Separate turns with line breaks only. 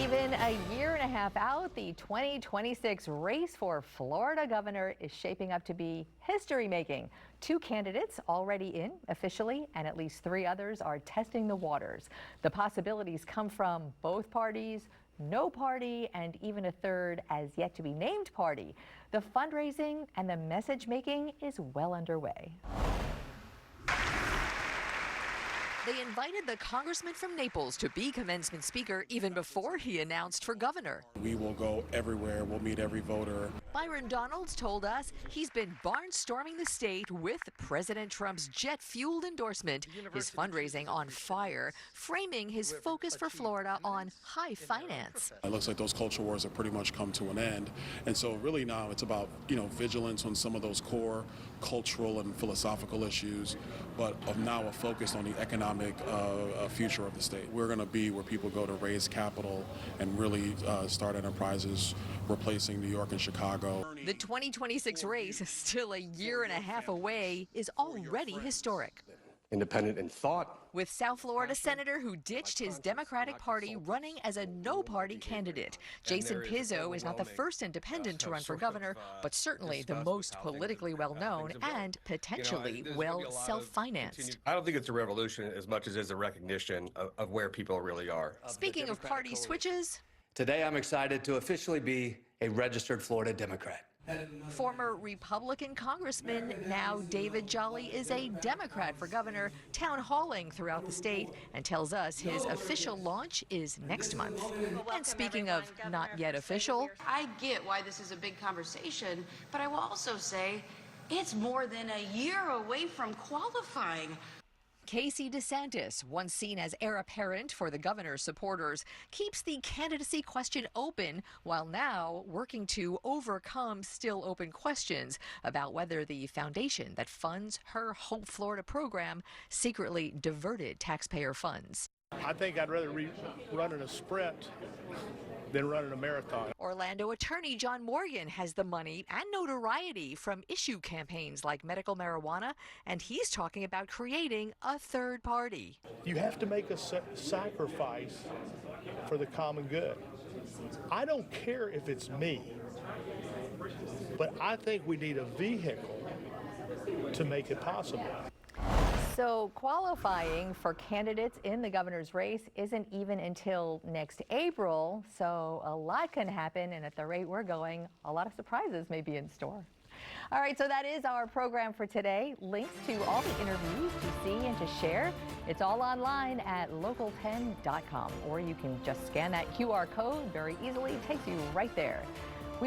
Even a year and a half out, the 2026 race for Florida governor is shaping up to be history-making. 2 candidates already in officially, and at least 3 others are testing the waters. The possibilities come from both parties, no party, and even a third as yet to be named party. The fundraising and the message making is well underway. They invited the congressman from Naples to be commencement speaker even before he announced for governor.
We will go everywhere. We'll meet every voter.
Byron Donalds told us he's been barnstorming the state with President Trump's jet-fueled endorsement, his fundraising on fire, framing his focus for Florida on high finance.
It looks like those culture wars have pretty much come to an end. And so really now it's about, vigilance on some of those core cultural and philosophical issues, but of now a focus on the economic future of the state. We're going to be where people go to raise capital and really start enterprises, replacing New York and Chicago.
The 2026 race, still a year and a half away, is already historic.
Independent in thought.
With South Florida senator who ditched his Democratic Party running as a no-party candidate. Jason Pizzo is not the first independent to run for governor, but certainly the most politically well-known and potentially well self-financed.
I don't think it's a revolution as much as it's a recognition of where people really are.
Speaking of party switches,
today I'm excited to officially be a registered Florida Democrat.
Former Republican Congressman, now David Jolly, is a Democrat for governor, town halling throughout the state, and tells us his official launch is next month. And speaking of not yet official,
I get why this is a big conversation, but I will also say it's more than a year away from qualifying.
Casey DeSantis, once seen as heir apparent for the governor's supporters, keeps the candidacy question open while now working to overcome still open questions about whether the foundation that funds her Hope Florida program secretly diverted taxpayer funds.
I think I'd rather run in a sprint than running a marathon.
Orlando attorney John Morgan has the money and notoriety from issue campaigns like medical marijuana, and he's talking about creating a third party.
You have to make a sacrifice for the common good. I don't care if it's me, but I think we need a vehicle to make it possible.
So qualifying for candidates in the governor's race isn't even until next April, so a lot can happen, and at the rate we're going, a lot of surprises may be in store. All right, so that is our program for today. Links to all the interviews to see and to share, it's all online at local10.com, or you can just scan that QR code very easily. It takes you right there.